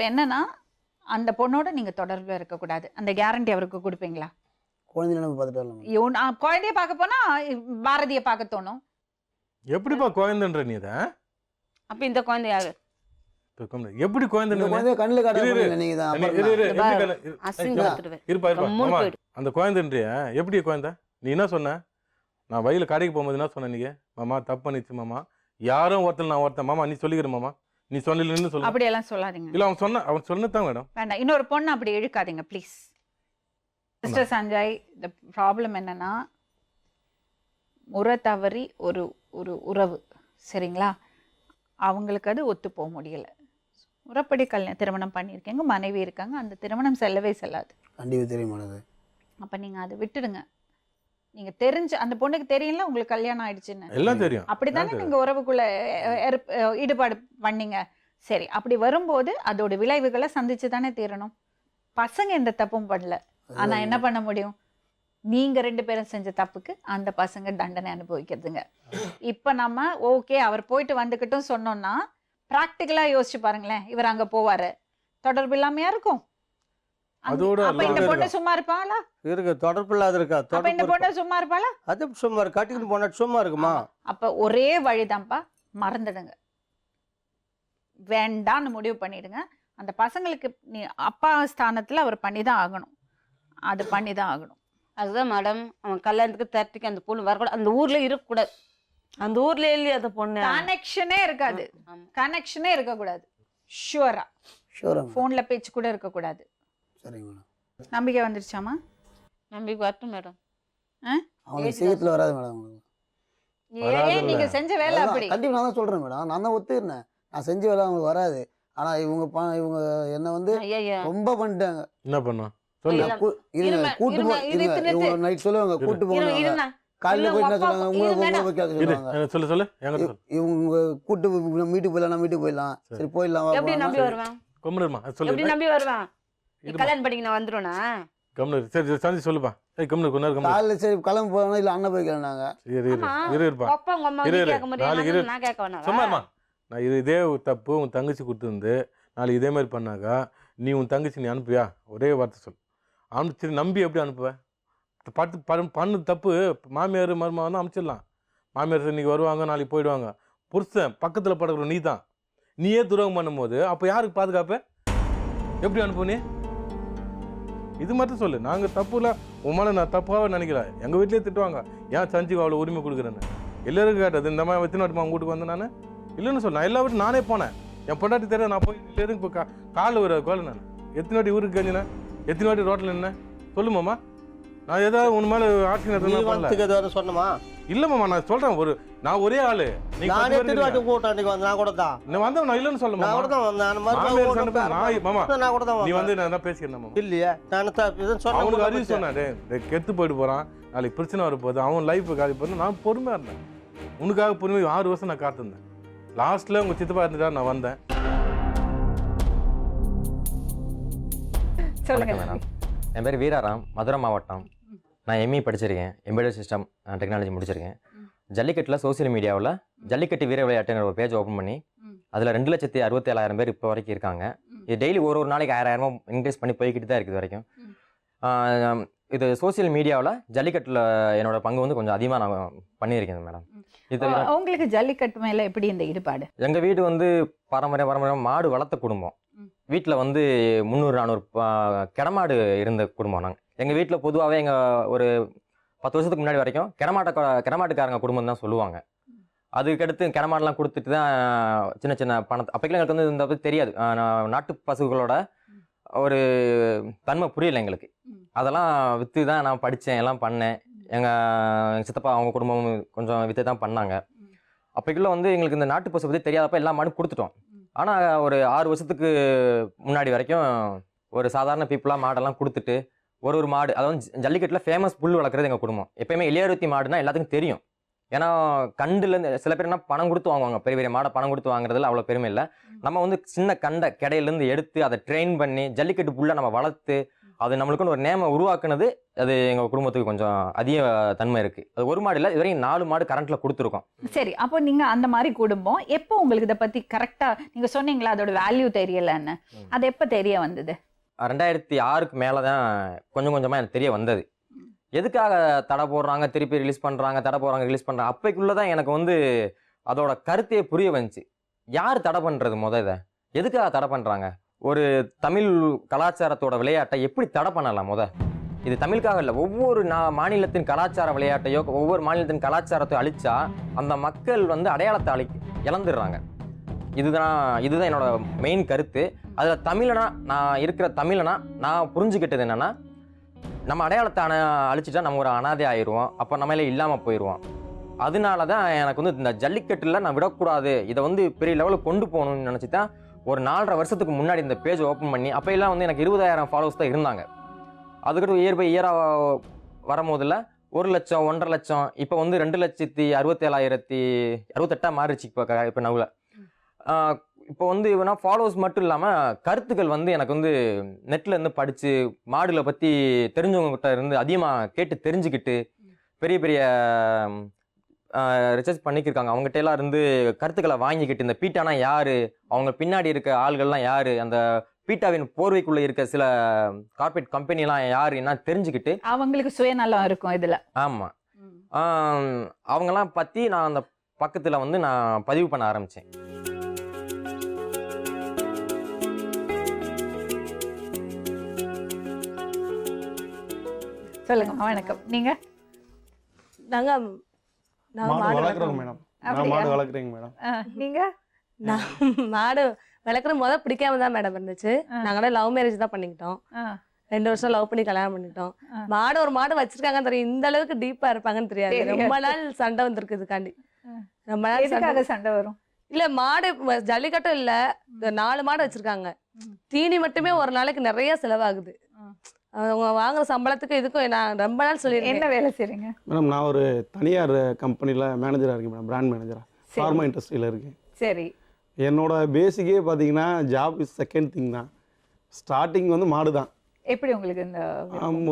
என்னன்னா அந்த பொண்ணோட நீங்க தொடர்புல இருக்கக்கூடாது. அந்த கேரண்டி அவருக்கு குடுப்பீங்களா? குழந்தைய நம்ம பார்த்துட்டு வரலாம். குழந்தைய பார்க்க போனா பாரதிய பார்க்க தோணும். எப்படிப்பா குழந்தைன்ற நீ இத? அப்ப இந்த குழந்தை யாரு? எப்படி குழந்தை? இந்த குழந்தைய கண்ணுல காட்டாதீங்க நீங்க தான். இருப்பா இருப்பா மாமா, அந்த குழந்தைன்றிய எப்படி குழந்தை? நீ என்ன சொன்ன? நான் வயல கடைக்கு போகும்போது என்ன சொன்ன நீங்க? மாமா தப்பு பண்ணிச்சு மாமா, யாரும் ஒருத்தர் நான் ஒருத்தன் மாமா, நீ சொல்லிக்கிற மாமா, நீ சொல்லலன்னு சொல்லு. அப்படி எல்லாம் சொல்லாதீங்க. இல்ல அவன் சொன்னதான் மேடம். வேண்டாம், இன்னொரு பொண்ணு அப்படி இழுக்காதீங்க please. Mister Sanjay, the problem என்னன்னா முறை தவறி ஒரு ஒரு உறவு, சரிங்களா? அவங்களுக்கு அது ஒத்து போக முடியல. முறைப்படி திருமணம் பண்ணியிருக்கீங்க, மனைவி இருக்காங்க, அந்த திருமணம் செல்லவே செல்லாது. கண்டிப்பா தெரியும் மேடம். அப்ப நீங்க அதை விட்டுடுங்க. நீங்க தெரிஞ்சு அந்த பொண்ணுக்கு தெரியல உங்களுக்கு கல்யாணம் ஆயிடுச்சுன்னு, எல்லாம் தெரியும். அப்படித்தானே நீங்க உறவுக்குள்ள ஈடுபாடு பண்ணீங்க. சரி, அப்படி வரும்போது அதோட விளைவுகளை சந்திச்சு தானே தீரணும். பசங்க எந்த தப்பும் பண்ணல, ஆனா என்ன பண்ண முடியும்? நீங்க 2 பேரும் செஞ்ச தப்புக்கு அந்த பசங்க தண்டனை அனுபவிக்கிறதுங்க. இப்ப நம்ம ஓகே அவர் போயிட்டு வந்துக்கிட்டும் சொன்னோம்னா பிராக்டிக்கலா யோசிச்சு பாருங்களேன். இவர் அங்க போவாரு, தொடர்பு இல்லாமையா இருக்கும். அப்ப இந்த பொண்ணு சும்மா இருப்பாளா? இருக்கு, தொடர்பு இல்லாத இருக்கா? அப்ப இந்த பொண்ணு சும்மா இருப்பாளா? அது சும்மா கட்டிக்கிட்டு போனா சும்மா இருக்குமா? அப்ப ஒரே வழிதான்ப்பா, மறந்துடுங்க. வேண்டான்னு முடிவு பண்ணிடுங்க. அந்த பசங்களுக்கு நீ அப்பா ஸ்தானத்துல அவர் பண்ணிதான் ஆகணும், அது பண்ணிதான் ஆகணும். அதுதான் மேடம், அவன் கல்யாணத்துக்கு 30க்கு அந்த பொண்ணு வரக்கூடாது, அந்த ஊர்ல இருக்கக்கூடாது. அந்த ஊர்ல இல்லையா அந்த பொண்ணு? கனெக்ஷனே இருக்காது, கனெக்ஷனே இருக்கக்கூடாது. ஷூரா? ஷூரா. போன்ல பேச்சு கூட இருக்கக்கூடாது. சரிங்க மேடம். நம்பிக்கை வந்துருச்சாமா? நம்பிக்கை வரட்டும் மேடம். அவங்க சீக்கிரத்துல வராது மேடம். ஏன் நீங்க செஞ்ச வேலை அப்படி? கண்டிப்பா நான் தான் சொல்றேன் மேடம், நான் தான் ஒத்துக்கிறேன். நான் செஞ்ச வேலை அவங்களுக்கு வராது. ஆனா இவங்க என்ன வந்து ரொம்ப பண்ணிட்டாங்க. என்ன பண்ணா? கூட்டு நைட் சொல்லுவாங்க, கூட்டு போவாங்க, காலையில போய் என்ன சொல்லுவாங்க, உங்களை சொல்லு சொல்லு. இவங்க கூட்டு வீட்டுக்கு போயிடலாம், வீட்டுக்கு போயிடலாம், சரி போயிடலாம். எப்படி நம்பி வருவான்? கம்முனுமா சொல்லு. எப்படி நம்பி வருவான்? கல்யாணம் பண்ணிக்க நான் வந்துருவேனா? கம்முனு. சரி சந்தி சொல்லுப்பா. ஏய் கம்முனு கொஞ்ச நேரம் கம்முனு. காலையில சரி கிளம்பி போறோம், இல்ல அண்ணன் போய் கேட்டாங்க. இருப்பா. அப்பா உங்க அம்மா கேட்க முடியாது, நான் கேட்க வேணாம். சும்மாமா, நான் இதே தப்பு உன் தங்கச்சி கொடுத்துருந்து நாளைக்கு இதே மாதிரி பண்ணாக்கா நீ உன் தங்கச்சி நீ அனுப்புவியா? ஒரே வார்த்தை சொல். அனுப்பிச்சு நம்பி எப்படி அனுப்புவேன்? பண்ணு தப்பு மாமியார் மருமகன் தான் அனுப்பிச்சிடலாம். மாமியார் இன்னைக்கு வருவாங்க, நாளைக்கு போயிடுவாங்க. புருஷன் பக்கத்தில் படுக்கிற நீ தான். நீயே துரோகம் பண்ணும்போது அப்போ யாருக்கு பாதுகாப்பு? எப்படி அனுப்பு நீ? இது மட்டும் சொல்லு. நாங்கள் தப்பு இல்லை, உன் மேலே நான் தப்பாக நினைக்கல. எங்கள் வீட்லேயே திட்டுவாங்க, ஏன் சஞ்சுக்கு அவ்வளோ உரிமை கொடுக்குறேன்னு. எல்லாருக்கும் கேட்டது இந்த மாதிரி எத்தனை வாட்டி உங்கள் வீட்டுக்கு வந்தேன் நான் இல்லைன்னு சொல்ல. நான் எல்லா வீட்டும் நானே போனேன். என் பொண்டாட்டி தெரியாது, நான் போய் எல்லாரும் இப்போ காலில் ஒரு கோலை நான் எத்தனை வாட்டி ஊருக்கு கஞ்சினேன், எத்தனை வாட்டி ரோட்டில் நின்று சொல்லுமாம்மா. நான் ஏதாவது உன் மேலே ஆட்சி நடத்துறது சொன்னமா? இல்லை மாமா, நான் சொல்கிறேன். நான் ஒரே ஆளு. நீ நான் கூட தான் நான் இல்லைன்னு சொல்ல மாமா. நீ வந்து நான் பேசிக்கிறேன் இல்லையா? அவனுக்கு அறிவு சொன்னேன், கெத்து போயிட்டு போகிறான், நாளைக்கு பிரச்சனை வரப்போகுது, அவன் லைஃபு காலி போது. நான் பொறுமையாக இருந்தேன், உனக்காக பொறுமை 6 வருஷம் நான் காத்திருந்தேன். லாஸ்ட்டில் உங்கள் சித்தப்பா இருந்துட்டா நான் வந்தேன். மேடம், என் பேர் வீராராம், மதுரை மாவட்டம். நான் எம்இ படிச்சிருக்கேன், எம்பெடட் சிஸ்டம் டெக்னாலஜி முடிச்சிருக்கேன். ஜல்லிக்கட்டில் சோசியல் மீடியாவில் ஜல்லிக்கட்டு வீர விளையாட்டுங்கிற ஒரு பேஜ் ஓப்பன் பண்ணி அதில் 2,67,000 பேர் இப்போ வரைக்கும் இருக்காங்க. இது டெய்லி ஒரு நாளைக்கு 1000 இன்க்ரீஸ் பண்ணி போய்கிட்டு தான் இருக்குது வரைக்கும். இது சோசியல் மீடியாவில் ஜல்லிக்கட்டில் என்னோட பங்கு வந்து கொஞ்சம் அதிகமாக நான் பண்ணியிருக்கேன் மேடம். இது உங்களுக்கு ஜல்லிக்கட்டு மேலே எப்படி இந்த ஈடுபாடு? எங்கள் வீடு வந்து பாரம்பரியம் மாடு வளர்த்த குடும்பம். வீட்டில் வந்து 300-400 கிடமாடு இருந்த குடும்பம் நாங்கள். எங்கள் வீட்டில் பொதுவாகவே ஒரு 10 வருஷத்துக்கு முன்னாடி வரைக்கும் கிடமாட்டுக்காரங்க குடும்பம் தான் சொல்லுவாங்க. அதுக்கடுத்து கிடமாடெலாம் கொடுத்துட்டு தான் சின்ன சின்ன பணத்தை அப்போக்கெல்லாம் எங்களுக்கு வந்து இந்த பற்றி தெரியாது. நாட்டு பசுகளோட ஒரு தன்மை புரியலை எங்களுக்கு. அதெல்லாம் விற்று தான் நான் படித்தேன், எல்லாம் பண்ணேன். எங்கள் சித்தப்பா அவங்க குடும்பம் கொஞ்சம் விற்று தான் பண்ணாங்க. அப்போக்குள்ள வந்து எங்களுக்கு இந்த நாட்டு பசு பற்றி தெரியாதப்ப எல்லா மாடும் கொடுத்துட்டோம். ஆனால் ஒரு 6 வருஷத்துக்கு முன்னாடி வரைக்கும் ஒரு சாதாரண பீப்புளாக மாடெல்லாம் கொடுத்துட்டு ஒரு மாடு, அதாவது ஜல்லிக்கட்டில் ஃபேமஸ் புல் வளர்க்குறது எங்கள் குடும்பம். எப்போயுமே இளையருத்தி மாடுனா எல்லாத்துக்கும் தெரியும். ஏன்னா கண்டுலேருந்து சில பேர் என்ன பணம் கொடுத்து வாங்குவாங்க, பெரிய பெரிய மாடை பணம் கொடுத்து வாங்குறதுல அவ்வளோ பெருமை இல்லை. நம்ம வந்து சின்ன கண்டை கிடையிலேருந்து எடுத்து அதை ட்ரெயின் பண்ணி ஜல்லிக்கட்டு புல்லை நம்ம வளர்த்து அது நம்மளுக்குன்னு ஒரு நேமை உருவாக்குனது அது எங்கள் குடும்பத்துக்கு கொஞ்சம் அதிக தன்மை இருக்குது. அது ஒரு மாடு இல்லை, இது வரைக்கும் 4 மாடு கரண்ட்டில் கொடுத்துருக்கோம். சரி, அப்போ நீங்க அந்த மாதிரி குடும்பம் எப்போ உங்களுக்கு இதை பத்தி கரெக்டா நீங்க சொன்னீங்களா அதோட வேல்யூ தெரியலன்னு, அது எப்போ தெரிய வந்தது? 2006க்கு மேலே தான் கொஞ்சம் கொஞ்சமாக எனக்கு தெரிய வந்தது. எதுக்காக தடை போடுறாங்க, திருப்பி ரிலீஸ் பண்ணுறாங்க, தடை போடுறாங்க, ரிலீஸ் பண்ணுறாங்க, அப்பைக்குள்ளே தான் எனக்கு வந்து அதோட கருத்தையே புரிய வந்துச்சு. யார் தடை பண்ணுறது இதை எதுக்காக தடை பண்ணுறாங்க? ஒரு தமிழ் கலாச்சாரத்தோட விளையாட்டை எப்படி தடை பண்ணலாம்? இது தமிழுக்காக இல்லை, ஒவ்வொரு மாநிலத்தின் கலாச்சார விளையாட்டையோ ஒவ்வொரு மாநிலத்தின் கலாச்சாரத்தை அழிச்சா அந்த மக்கள் வந்து அடையாளத்தை இழந்துடுறாங்க. இதுதான் என்னோட மெயின் கருத்து. அதில் தமிழனா நான் இருக்கிற தமிழனா நான் புரிஞ்சுக்கிட்டது என்னன்னா, நம்ம அடையாளத்தை அழிச்சிட்டா நம்ம ஒரு அனாதை ஆயிடுவோம், அப்போ நம்மளே இல்லாமல் போயிடுவோம். அதனால தான் எனக்கு வந்து இந்த ஜல்லிக்கட்டில் நான் விடக்கூடாது, இதை வந்து பெரிய லெவலுக்கு கொண்டு போகணும்னு நினச்சி தான் ஒரு 4.5 வருஷத்துக்கு முன்னாடி இந்த பேஜ் ஓப்பன் பண்ணி, அப்போ எல்லாம் வந்து எனக்கு 20,000 ஃபாலோவர்ஸ் தான் இருந்தாங்க. அதுக்கடுத்து இயர் பை இயராக வரும்போதில் 1 லட்சம் 1.5 லட்சம், இப்போ வந்து 2,67,068 மாறிடுச்சு. இப்போ நவுல இப்போ வந்து இவனா ஃபாலோவர்ஸ் மட்டும் இல்லாமல் கருத்துக்கள் வந்து எனக்கு வந்து நெட்டில் இருந்து படித்து மாடுகளை பற்றி தெரிஞ்சவங்ககிட்ட இருந்து அதிகமாக கேட்டு தெரிஞ்சுக்கிட்டு பெரிய பெரிய ரிசர்ச் பண்ணிக்கிருக்காங்க. அவங்ககிட்ட எல்லாம் இருந்து கருத்துக்களை வாங்கிக்கிட்டு, இந்த பீட்டானா யார், அவங்க பின்னாடி இருக்க ஆள்கள்லாம் யார், அந்த பீட்டாவின் போர்வைக்குள்ளே இருக்க சில கார்பரேட் கம்பெனிலாம் யார் என்ன தெரிஞ்சுக்கிட்டு அவங்களுக்கு சுயநலம் இருக்கும் இதில். ஆமாம், அவங்கெல்லாம் பற்றி நான் அந்த பக்கத்தில் வந்து நான் பதிவு பண்ண ஆரம்பித்தேன். சொல்லுங்க. வணக்கம். நீங்க? மாடு வளர்க்குறோங்க மேடம். நான் மாடு வளர்க்குறேங்க மேடம். நீங்க? நான் மாடு வளர்க்குற பிடிக்காம தான் மேடம் இருந்துச்சு. நாங்களே லவ் மேரேஜ் தான் பண்ணிக்கிட்டோம். 2 வருஷம் லவ் பண்ணி கல்யாணம் பண்ணிட்டோம். மாடு ஒரு மாடு வச்சிருக்காங்கன்னு தெரியும், இந்த அளவுக்கு டீப்பா இருப்பாங்கன்னு தெரியாது. ரொம்ப நாள் சண்டை வந்திருக்கு இதுக்காண்டி. ரொம்ப நாள் சண்டை வரும். இல்ல மாடு ஜல்லிக்கட்டும் இல்ல, 4 மாடு வச்சிருக்காங்க. தீனி மட்டுமே ஒரு நாளைக்கு நிறைய செலவாகுது. அவங்க வாங்குற சம்பளத்துக்கு இதுக்கும் நான் ரொம்ப நாள் சொல்லியிருக்கேன். என்ன வேலை செய்றீங்க மேடம்? நான் ஒரு தனியார் கம்பெனியில் மேனேஜராக இருக்கேன் மேடம், பிராண்ட் மேனேஜராக, ஃபார்மா இண்டஸ்ட்ரியில் இருக்கேன். சரி. என்னோட பேசிக்கே பார்த்தீங்கன்னா ஜாப் இஸ் செகண்ட் திங் தான். ஸ்டார்டிங் வந்து மாடு தான். எப்படி உங்களுக்கு இந்த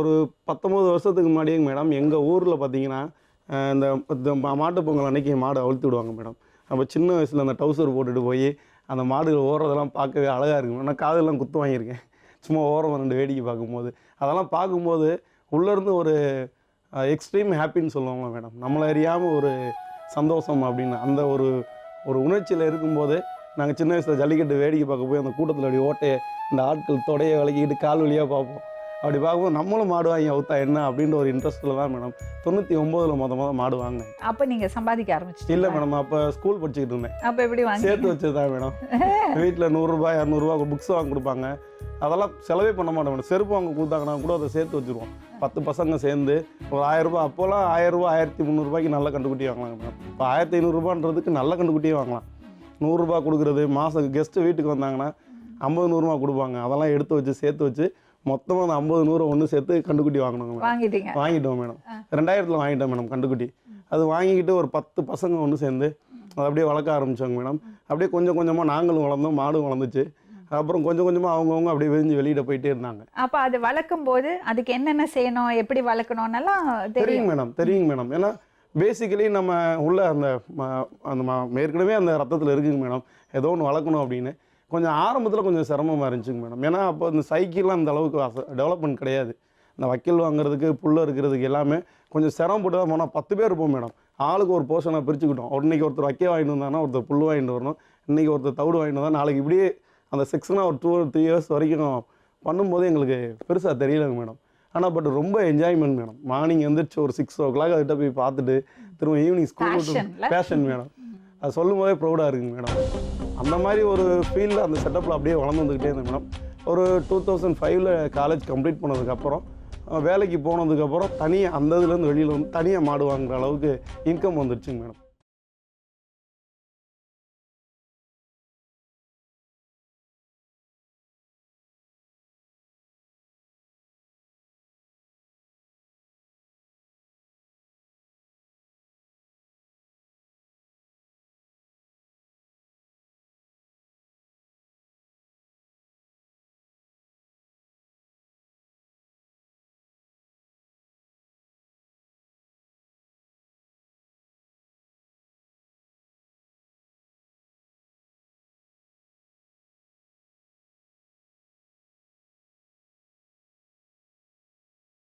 ஒரு 19 வருஷத்துக்கு முன்னாடியே மேடம் எங்கள் ஊரில் பார்த்தீங்கன்னா இந்த மாட்டு பொங்கல் அன்னைக்கு மாடு அவுழ்த்து விடுவாங்க மேடம். நம்ம சின்ன வயசில் அந்த டவுசர் போட்டுட்டு போய் அந்த மாடுகள் ஓடுறதெல்லாம் பார்க்கவே அழகாக இருக்கும். நான் காதெல்லாம் குத்து வாங்கியிருக்கேன் சும்மா ஓரம் 2 வேடிக்கை பார்க்கும்போது. அதெல்லாம் பார்க்கும்போது உள்ளேருந்து ஒரு எக்ஸ்ட்ரீம் ஹாப்பின்னு சொல்லுவாங்க மேடம், நம்மளை அறியாமல் ஒரு சந்தோஷம் அப்படின்னு அந்த ஒரு உணர்ச்சியில் இருக்கும்போது நாங்கள் சின்ன வயசில் ஜல்லிக்கட்டு வேடிக்கை பார்க்க போய் அந்த கூட்டத்தில் அப்படி ஓட்டையை இந்த ஆட்கள் தொடையை விளக்கிட்டு கால் வழியாக பார்ப்போம். அப்படி பார்க்கும்போது நம்மளும் மாடு வாங்கி அவுத்தா என்ன அப்படின்ற ஒரு இன்ட்ரெஸ்ட்டில் தான் மேடம் 99ல் மொதல் மாடு வாங்கினேன். அப்போ நீங்கள் சம்பாதிக்க ஆரம்பிச்சிட்டீங்க? இல்லை மேடம், அப்போ ஸ்கூல் படிச்சுக்கிட்டு இருந்தேன். அப்போ எப்படி வாங்கி சேர்த்து வச்சது தான் மேடம். வீட்டில் 100 ரூபாய் 200 ரூபா புக்ஸ் வாங்கி கொடுப்பாங்க, அதெல்லாம் செலவே பண்ண மாட்டோம் மேடம். செருப்பு வாங்க கொடுத்தாங்கன்னா கூட அதை சேர்த்து வச்சுருவோம். 10 பசங்க சேர்ந்து ஒரு 1000 ரூபா, அப்போல்லாம் 1000 ரூபா 1300 ரூபாய்க்கு நல்ல கண்டுக்குட்டி வாங்கலாங்க மேடம். இப்போ 1500 ரூபான்றதுக்கு நல்ல கண்டுக்குட்டியே வாங்கலாம். 100 ரூபா கொடுக்குறது, மாதம் கெஸ்ட்டு வீட்டுக்கு வந்தாங்கன்னா 50 100 ரூபா கொடுப்பாங்க. அதெல்லாம் எடுத்து வச்சு சேர்த்து வச்சு மொத்தமாக அந்த 50 100 ஒன்று சேர்த்து கண்டுக்குட்டி வாங்கினோங்க மேடம். வாங்கிட்டோம் மேடம். 2000ல் வாங்கிட்டோம் மேடம் கண்டுக்குட்டி. அது வாங்கிக்கிட்டு ஒரு 10 பசங்க ஒன்று சேர்ந்து அதை அப்படியே வளர்க்க ஆரம்பித்தாங்க மேடம். அப்படியே கொஞ்சம் கொஞ்சமாக நாங்களும் வளர்ந்தோம், மாடும் வளர்ந்துச்சு. அப்புறம் கொஞ்சம் கொஞ்சமாக அவங்கவுங்க அப்படியே விரிஞ்சு வெளியிட போயிட்டே இருந்தாங்க. அப்போ அது வளர்க்கும் போது அதுக்கு என்னென்ன செய்யணும், எப்படி வளர்க்கணும்னெல்லாம் தெரியுங்க மேடம். ஏன்னா பேசிக்கலி நம்ம உள்ள அந்த ஏற்கனவே அந்த ரத்தத்தில் இருக்குங்க மேடம், ஏதோ ஒன்று வளர்க்கணும் அப்படின்னு. கொஞ்சம் ஆரம்பத்தில் கொஞ்சம் சிரமமாக இருந்துச்சுங்க மேடம். ஏன்னா அப்போ இந்த சைக்கிள்லாம் அந்த அளவுக்கு டெவலப்மெண்ட் கிடையாது. இந்த வைக்கல் வாங்குறதுக்கு புல்ல இருக்கிறதுக்கு எல்லாமே கொஞ்சம் சிரமப்பட்டு தான் போனால் 10 பேர் இருப்போம் மேடம். ஆளுக்கு ஒரு போர்ஷனை பிரிச்சுக்கிட்டோம். இன்றைக்கி ஒருத்தர் வைக்க வாங்கிட்டு வந்தாங்கன்னா ஒருத்தர் புல் வாங்கிட்டு வரணும், இன்றைக்கி ஒருத்தர் தவிடு வாங்கிட்டு வந்தால் நாளைக்கு இப்படியே அந்த செக்ஷனாக ஒரு 2 or 3 years வரைக்கும் பண்ணும்போது எங்களுக்கு பெருசாக தெரியலைங்க மேடம். ஆனால் பட் ரொம்ப என்ஜாய்மெண்ட் மேடம். மார்னிங் எழுந்திரிச்சு ஒரு 6 o'clock அதுகிட்ட போய் பார்த்துட்டு திரும்ப ஈவினிங் ஸ்கூல் விட்டு பேஷன் மேடம். அது சொல்லும் போதே ப்ரௌடாக இருக்குங்க மேடம். அந்த மாதிரி ஒரு ஃபீல்டில் அந்த செட்டப்பில் அப்படியே வளர்ந்து வந்துக்கிட்டே இருந்தேன் மேடம். ஒரு 2005ல் காலேஜ் கம்ப்ளீட் பண்ணதுக்கப்புறம் வேலைக்கு போனதுக்கப்புறம் தனியாக அந்த இதுலேருந்து வெளியில் வந்து தனியாக மாடு வாங்குற அளவுக்கு இன்கம் வந்துடுச்சுங்க மேடம்.